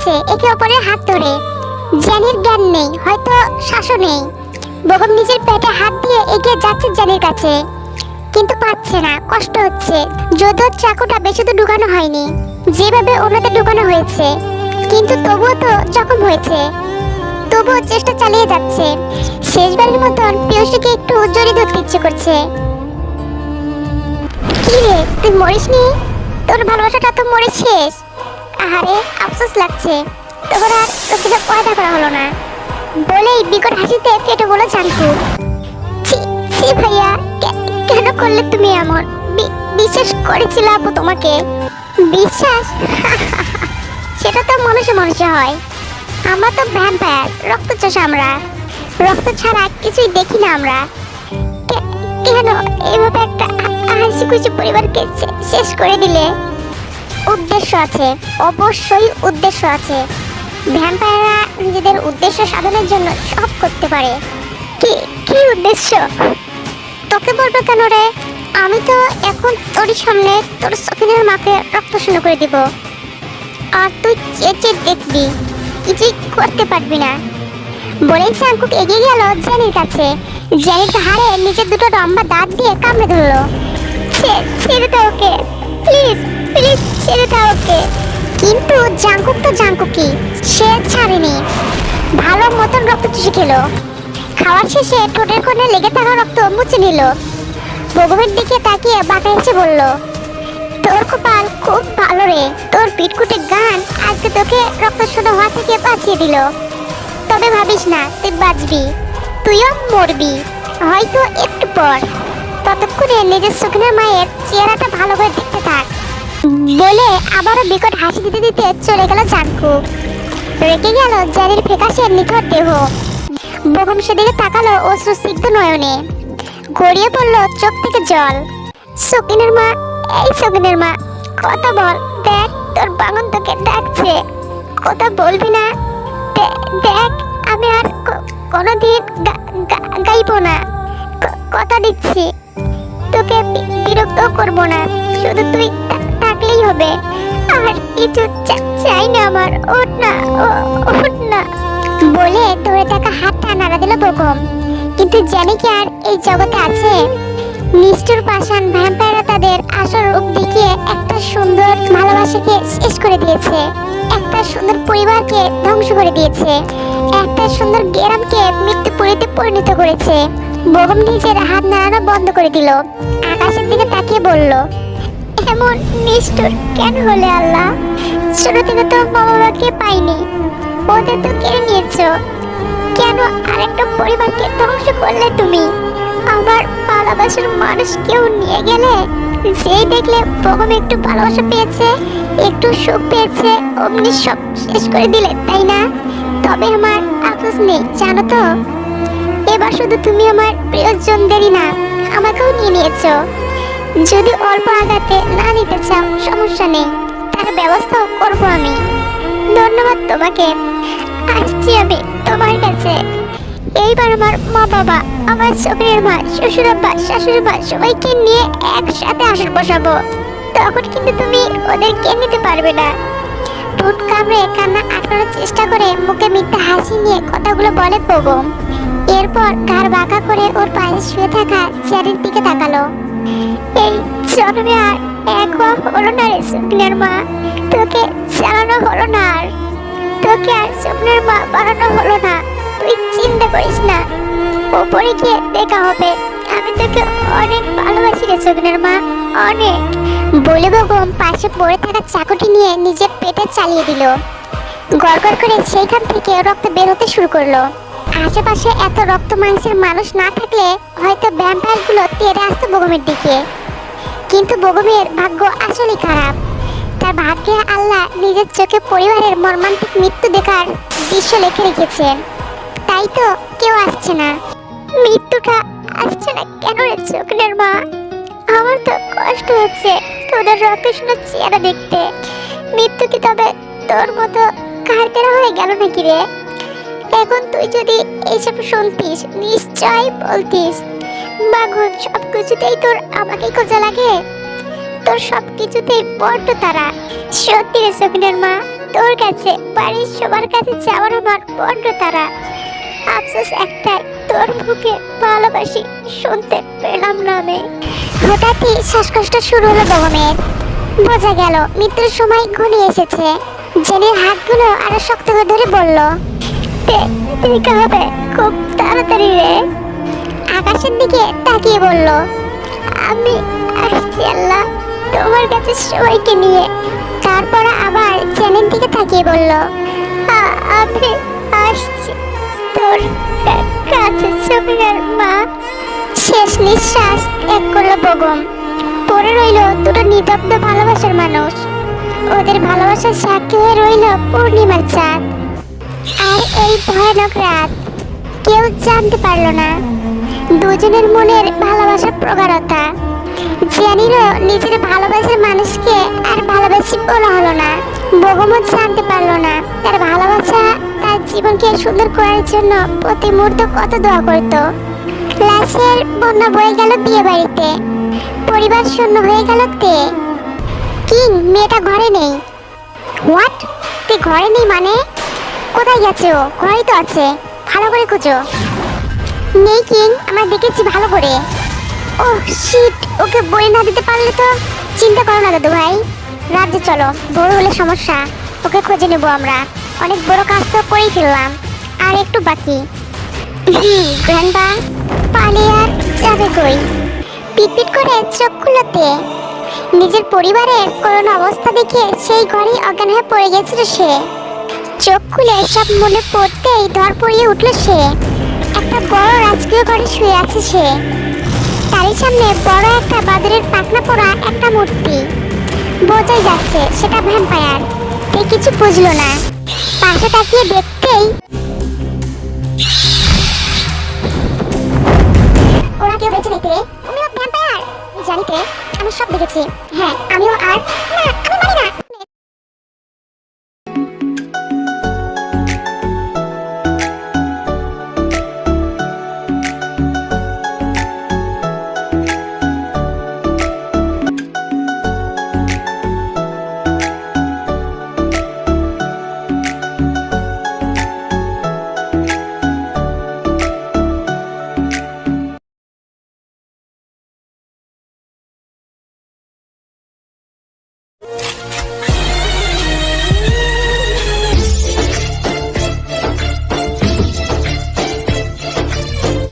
যাচ্ছে একে অপরের হাত ধরে। জেনির জ্ঞান নেই, হয়তো শ্বাসও নেই। বেগম নিজের পেটে হাত দিয়ে এগিয়ে যাচ্ছে জেনির কাছে, কিন্তু পাচ্ছে না, কষ্ট হচ্ছে। যদিও চাকুটা বেশি তো ঢুকানো হয়নি, যেভাবে অন্যদের ঢুকানো হয়েছে, কিন্তু তবুও তো জখম হয়েছে। তবুও চেষ্টা চালিয়ে যাচ্ছে। শেষবারের মতন পিয়ুষকে একটু জড়িয়ে ধরতে ইচ্ছে করছে। কি রে, তুই মরিসনি? তোর ভালোবাসাটা তো মরে শেষ। আহারে, আফসোস লাগছে। তোর আর তোকে পয়দা করা হলো না বলেই বিকট হাসিতে ফেটে বলে জানকু। ছি ভাইয়া, কেন করলে তুমি এমন? বিশ্বাস করেছিলাম আপু তোমাকে। বিশ্বাস? সেটা তো মানুষে মানুষে হয়। আমরা তো ভ্যাম্পায়ার, রক্তচোষা। আমরা রক্ত ছাড়া কিছুই দেখি না। আমরা কেন এইভাবে একটা হাসি খুশি পরিবারকে শেষ করে দিলে? উদ্দেশ্য আছে, অবশ্যই উদ্দেশ্য আছে। ভ্যাম্পায়াররা নিজেদের উদ্দেশ্য সাধনের জন্য সব করতে পারে। কি কি উদ্দেশ্য? তোকে বলবো কেন রে? আমি তো এখন তোর সামনে তোর সখিনের মাকে রক্ত শূন্য করে দিব, আর তুই চেয়ে দেখবি, কিছুই করতে পারবি না। বলেই চাঙ্কুক এগিয়ে গেল জেনির কাছে। জেনির ঘাড়ে নিজের দুটো লম্বা দাঁত দিয়ে কামড়ে ধরলো। ছেড়ে দাও ওকে, প্লিজ প্লিজ ছেড়ে দাও ওকে। কিন্তু জাঙ্কুক তো জাঙ্কুকই, সে ছাড়েনি। ভালো মতন রক্ত চুষে খেলো। খাওয়ার শেষে ঠোঁটের কোণে লেগে থাকা রক্ত মুছে নিল। বেগমের দিকে তাকিয়ে বাঁকা হেসে বলল, তোর কপাল খুব ভালো রে। তোর পিটকুটে গান আজকে তোকে রক্ত শোধ হওয়া থেকে বাঁচিয়ে দিল। তবে ভাবিস না তুই বাঁচবি, তুইও মরবি হয়তো একটু পর। ততক্ষণে নিজের সখিনের মায়ের চেহারাটা ভালো করে দেখতে থাক বলে আবারও বিকট হাসি দিতে দিতে চলে গেল জাঙ্কু। রেখে গেল জেনির ফেকাশে নিথর দেহ। বেগম সেদিকে তাকালো অশ্রুসিক্ত নয়নে। গড়িয়ে পড়ল চোখ থেকে জল। সখিনের মা, এই সখিনের মা, কথা বল। দেখ তোর বাঙন তোকে ডাকছে, কথা বলবি না? দেখ, আমি আর কোনোদিন গাইবো না, কথা দিচ্ছি। তোকে বিরক্ত করবো না, শুধু তুই থাকলেই হবে। আর কিছু চাই না আমার। ওঠ না, ওঠ না বলে ধরে থাকা হাতটা নাড়া দিল বেগম। কিন্তু জানি কি আর এই জগতে আছে? নিষ্ঠুর পাষাণ ভ্যাম্পায়াররা তাদের আসল রূপ দেখিয়ে একটা সুন্দর ভালোবাসাকে শেষ করে দিয়েছে, একটা সুন্দর পরিবারকে ধ্বংস করে দিয়েছে, একটা সুন্দর গ্রামকে মৃত্যুপুরীতে পরিণত করেছে। বেগম নিজের হাত নাড়ানো বন্ধ করে দিল। আকাশের দিকে তাকিয়ে বলল, এমন নিষ্ঠুর কেন হলে আল্লাহ? ছোট থেকে তো মা বাবাকে পাইনি, ওদের তো কেড়ে নিয়েছো। কেন আরেকটা পরিবারকে ধ্বংস করলে তুমি? আমার ভালোবাসার মানুষ কেউ নিয়ে গেলে যেই দেখলে বেগম একটু ভালোবাসা পেয়েছে, একটু সুখ পেয়েছে, অমনি সব শেষ করে দিলে, তাই না? তবে আমার আফসোস নেই, জানো তো? এবার শুধু তুমি আমার প্রিয়জনদেরই না, আমাকেও নিয়ে নিয়েছো। যদি অল্প আঘাতে না নিতে চাও সমস্যা নেই, তার ব্যবস্থাও করবো আমি। ধন্যবাদ তোমাকে। আসছি আমি তোমার কাছে। এইবার আমার মা বাবা, আমার শ্বশুরের মা, শ্বশুরাব্বা, শাশুড়ি মা সবাইকে নিয়ে একসাথে আসর বসাবো। তখন কিন্তু তুমি ওদেরকে নিতে পারবে না। ঠোঁট কামড়ে কান্না আটকানোর চেষ্টা করে মুখে মিথ্যা হাসি নিয়ে কথাগুলো বলে বেগম। এরপর ঘাড় বাঁকা করে ওর পাশে শুয়ে থাকা চেয়ারের দিকে তাকালো। এই জন্মে আর একবার হলো না রে স্বপ্নের মা, তোকে চালানো হলো না, আর তোকে আর স্বপ্নের মা বানানো হলো না। তুই চিন্তা করিস না, ওপরে গিয়ে দেখা হবে। আমি তোকে অনেক ভালোবাসি রে স্বপ্নের মা, অনেক বলে বেগম পাশে পড়ে থাকা চাকুটি নিয়ে নিজের পেটে চালিয়ে দিল। গড়গড় করে সেইখান থেকে রক্ত বের হতে শুরু করলো। আশেপাশে এত রক্ত মাংসের মানুষ না থাকলে হয়তো ভ্যাম্পায়ারগুলো তেড়ে আসতো বেগমের দিকে। কিন্তু বেগমের ভাগ্য আসলেই খারাপ। তার ভাগ্যে আল্লাহ নিজের চোখে পরিবারের মর্মান্তিক মৃত্যু দেখার দৃশ্য লিখে রেখেছেন। তাই তো কেউ আসছে না। মৃত্যুটা আসছে না কেন রে চোখের মা? আমার তো কষ্ট হচ্ছে তোদের রক্তশূন্য চেহারা দেখতে। মৃত্যু কি তবে তোর মতো কারতেরা হয়ে গেল নাকি রে? এখন তুই যদি এইসব শুনতিস নিশ্চয় বলতিস, বাগুন সবকিছুতেই তোর আমাকে খোঁজা লাগে, তোর সবকিছুতেই বড্ড তারা। সত্যি রে সখিনের মা, তোর কাছে, বাড়ির সবার কাছে যাওয়ার আমার বড্ড তারা। আফসোস একটাই, তোর মুখে ভালোবাসি শুনতে পেলাম না আমি। হঠাৎই শ্বাসকষ্ট শুরু হলো গগনের। বোঝা গেল মৃত্যুর সময় ঘনিয়ে এসেছে। জেনির হাতগুলো আরো শক্ত করে ধরে বলল, দেখা হবে খুব তাড়াতাড়ি রে। আকাশের দিকে তাকিয়ে বলল, আমি আসছি আল্লাহ তোমার কাছে সবাইকে নিয়ে। তারপর আবার জেনির দিকে তাকিয়ে বলল, আমি আসছি তোর কাছে সুমিয়ার মা। শেষ নিঃশ্বাস ত্যাগ করলো বগম। পড়ে রইল দুটো নিতব্ধ ভালোবাসার মানুষ। ওদের ভালোবাসার সাক্ষী হয়ে রইল পূর্ণিমার চাঁদ। আর এই ভয়ানক রাত কেউ জানতে পারলো না দুজনের মনের ভালোবাসার প্রগাঢ়তা। জেনিরও নিজের ভালোবাসার মানুষকে আর ভালোবাসি বলা হলো না। বগমও জানতে পারলো না তার ভালোবাসা তার জীবনকে সুন্দর করার জন্য প্রতি মুহূর্ত কত দোয়া করত। লাশের বন্যা বয়ে গেল বিয়ে বাড়িতে। পরিবার শূন্য হয়ে গেল তে। কিং মেয়েটা ঘরে নেই। হোয়াট? তুই ঘরে নেই মানে? কোথায় গেছে ও? ঘরেই তো আছে, ভালো করে খুঁজো। নেই কিং, আমরা দেখেছি ভালো করে। ওহ শিট, ওকে বই না দিতে পারলে তো। চিন্তা করো না দাদু ভাই, রাজ্যে চলো, বড় হলে সমস্যা। ওকে খুঁজে নেব আমরা। অনেক বড় কাজ তো করেই ফেললাম, আর একটু বাকি। গ্র্যান্ডপা পালিয়ে আর যাবে কই? পিটপিট করে চোখ খুলতে নিজের পরিবারের করুণ অবস্থা দেখে সেই ঘরেই অজ্ঞান হয়ে পড়ে গেছিল সে। চোখ খুলে সব মনে পড়তেই ধর পড়িয়ে উঠল সে। একটা বড় রাজকীয় ঘরে শুয়ে আছে সে। তারই সামনে বড় একটা বাদুড়ের পাখনা পরা একটা মূর্তি। বোঝাই যাচ্ছে সেটা ভ্যাম্পায়ার। সে কিছু বুঝলো না। পাশে তাকিয়ে দেখতেই ওরা কেউ বেঁচে নেই রে। তুমিও ভ্যাম্পায়ার? জানিতে আমি সব দেখেছি। হ্যাঁ, আমিও আর